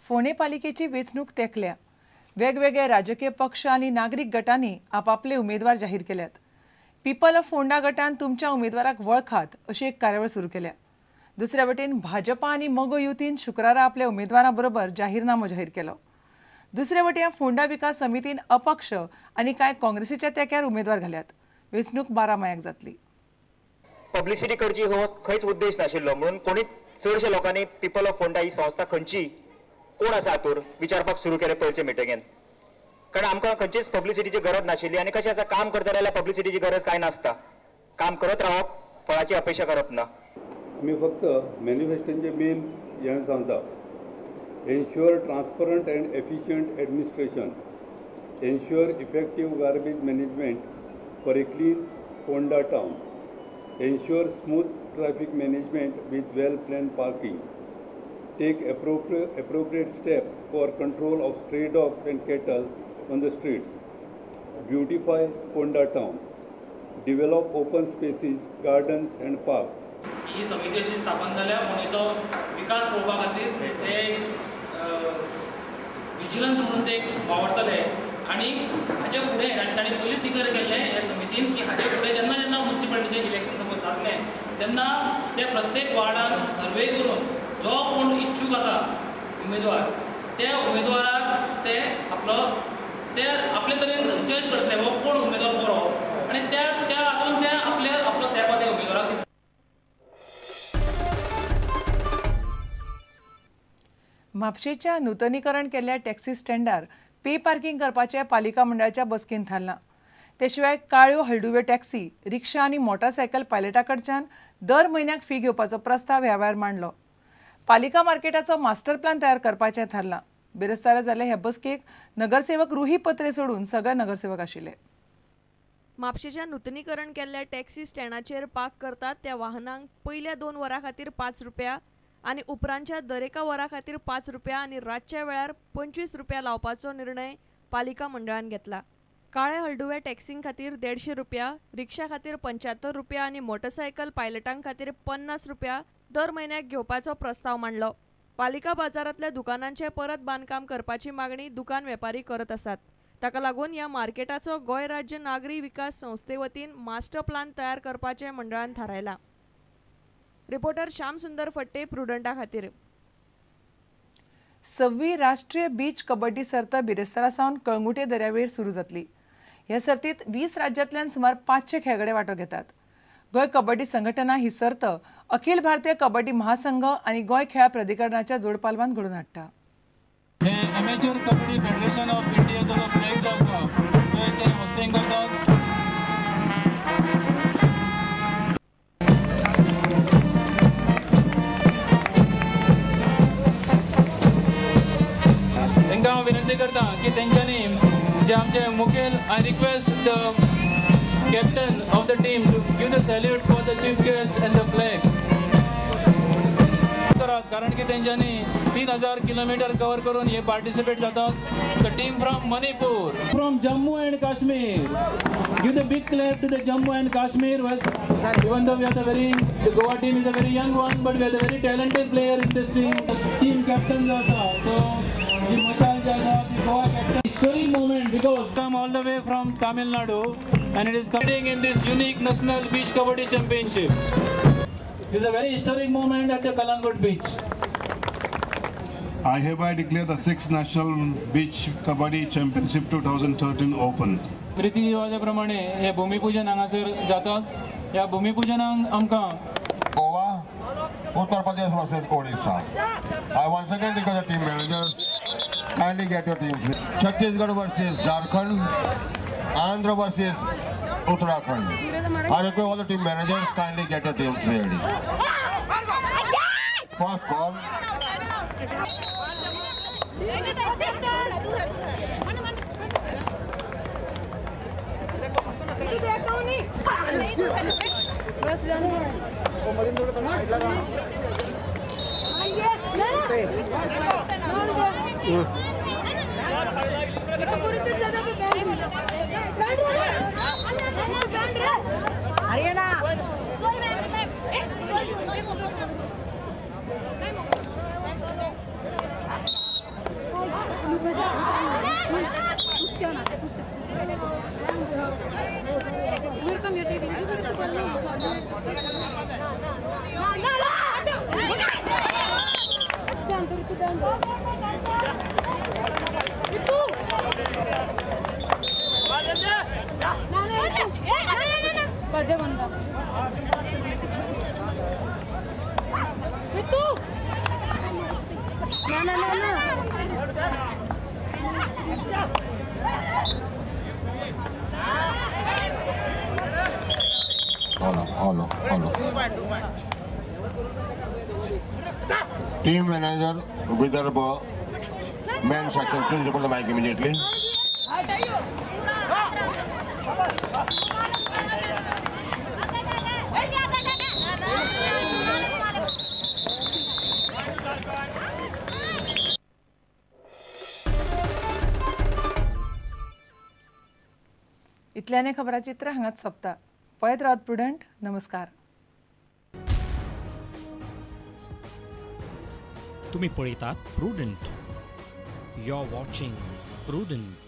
फोंडे पालिकेची वेंचणूक तेंकल्या. वेगवेगळे राजकीय पक्ष आनी नागरीक गटांनी आपापले उमेदवार जाहीर केल्यात. पीपल ऑफ फोंडा गटान तुमच्या उमेदवाराक वळखात अशी एक कार्यावळ सुरू केल्या. दुसरे वटेन भाजपा आनी मोगो युतीन शुक्रारा आपल्या उमेदवारां बरोबर जाहीरनामो जाहीर केलो. दुसरे वटेन फोंडा विकास समितीन अपक्ष आनी कांय काँग्रेसीच्या तेंक्यार उमेदवार घाल्यात. वेंचणूक 12 मायाक जातली. पब्लिसिटी करची हो खंयच उद्देश नाशिल्लो म्हणून कोणी चडशा लोकांनी पीपल ऑफ फोंडा ही संस्था खंयची कोण आसा हातूर विचारपाक सुरू केलें पयलींचे मिटिंगेन. कारण आमकां खंयचीच पब्लिसिटीची गरज नाशिल्ली आनी कशें आसा काम करता जाल्यार पब्लिसिटीची गरज कांय नासता. काम करत रावप, फळाची अपेक्षा करप ना. आमी फक्त मॅनिफेस्टोचे मेन हें सांगता. Ensure transparent and efficient administration, ensure effective garbage management for a clean Phonda town, ensure smooth traffic management with well-planned parking, take appropriate steps for control of stray dogs and cattle on the streets, beautify Fonda town, develop open spaces, gardens and parks. ही समिती अशी स्थापन जाल्या फोंडेचो विकास पळोवपा खातीर ते vigilance म्हणून ते वावरतले आनी हाचे फुडें तांणी पयलीं डिक्लेअर केल्लें ह्या समितीन की हाचे फुडें जेन्ना जेन्ना म्युनिसिपालिटीचें इलेक्शन सपोज जातलें तेन्ना ते प्रत्येक वार्डान सर्वे करून जो कोण इच्छूक आसा उमेदवार त्या उमेदवाराक ते आपले तरेन जज करतले हो कोण उमेदवार बरो आनी त्या हातून ते आपलो तेंपा त्या उमेदवाराक दितले. म्हापशेच्या नूतनीकरण केल्ल्या टॅक्सी स्टँडार पे पार्किंग करपाचें पालिका मंडळाच्या बसकेन थारलां. ते शिवाय काळ्यो हळडुव्यो टॅक्सी, रिक्षा आनी मोटारसायकल पायलटा कडच्यान दर म्हयन्याक फी घेवपाचो प्रस्ताव ह्या वेळार मांडलो. पालिका मार्केटाचो मास्टर प्लॅन तयार करपाचें थारलां. बिरेस्तारा जाल्ले हे बसकेक नगरसेवक रुही पत्रे सोडून सगळे नगरसेवक आशिल्ले. म्हापशेच्या नूतनीकरण केल्ल्या टॅक्सी स्टँडाचेर पार्क करतात त्या वाहनांक पयल्या 2 वरां खातीर 5 रुपया आनी उपरांतच्या दरेका वरा खातीर 5 रुपया आनी रातच्या वेळार 25 रुपया लावपाचो निर्णय पालिका मंडळान घेतला. काळे हळडुव्या टॅक्सीं खातीर 150 रुपया, रिक्षा खातीर 75 रुपया आनी मोटरसायकल पायलटां खातीर 50 रुपया दर म्हयन्याक घेवपाचो प्रस्ताव मांडलो. पालिका बाजारांतल्या दुकानांचें परत बांदकाम करपाची मागणी दुकान वेपारी करत आसात. ताका लागून ह्या मार्केटाचो गोंय राज्य नागरी विकास संस्थे वतीन मास्टर प्लॅन तयार करपाचें मंडळान थारायला. रिपोर्टर श्याम सुंदर फट्टे, प्रुडंटा खातीर. 6वी राष्ट्रीय बीच कबड्डी सर्त बिरेस्तारा सावन कळंगुटे दर्यावेळेर सुरू जातली. ह्या सर्तीत 20 राज्यांतल्यान सुमार 500 खेळगडे वांटो घेतात. गोंय कबड्डी संघटना ही सर्त अखिल भारतीय कबड्डी महासंघ आनी गोंय खेळ प्राधिकरणाच्या जोड पालवान घडोवन हाडटा. Amateur Kabaddi Federation of India is the flags of hosting करतात. तांकां विनंती करता की तेंच्यांनी जे आमचे मुखेल I request the captain of the team to give the salute for the chief guest and the flag. कारण की तेंच्यांनी 3000 किलोमीटर कवर करून हे पार्टिसिपेट जातात. The team from Manipur, from Jammu and Kashmir. Give the big clap to the Jammu and Kashmir. Even though we are the Goa team is a very young one, but we are the very talented player in this team. Team captains also. So जी मशाल जी आसा ती Goa captain. Historic moment because come all the way from Tamil Nadu and it is competing in this unique national beach kabaddi championship. It is a very historic moment at the Kalangut beach. I hereby declare the 6th National Beach Kabaddi Championship 2013 open. रीती रिवाजाप्रमाणे हे भूमिपूजन हांगासर जाताच. ह्या भूमिपूजनाक आमकां Goa, Uttar Pradesh versus Odisha. I once again declare the team managers. Kindly get your teams. Chhattisgarh versus Jharkhand, Andhra versus Uttarakhand. I request all the team managers kindly get your teams ready. First call. Team manager Vidarbha, men's section, please report the mic immediately. इतल्याने खबराचित्र हांगाच सोंपता. पळयत Rawat prudent. नमस्कार. तुम्ही पळयतात prudent. You are watching prudent.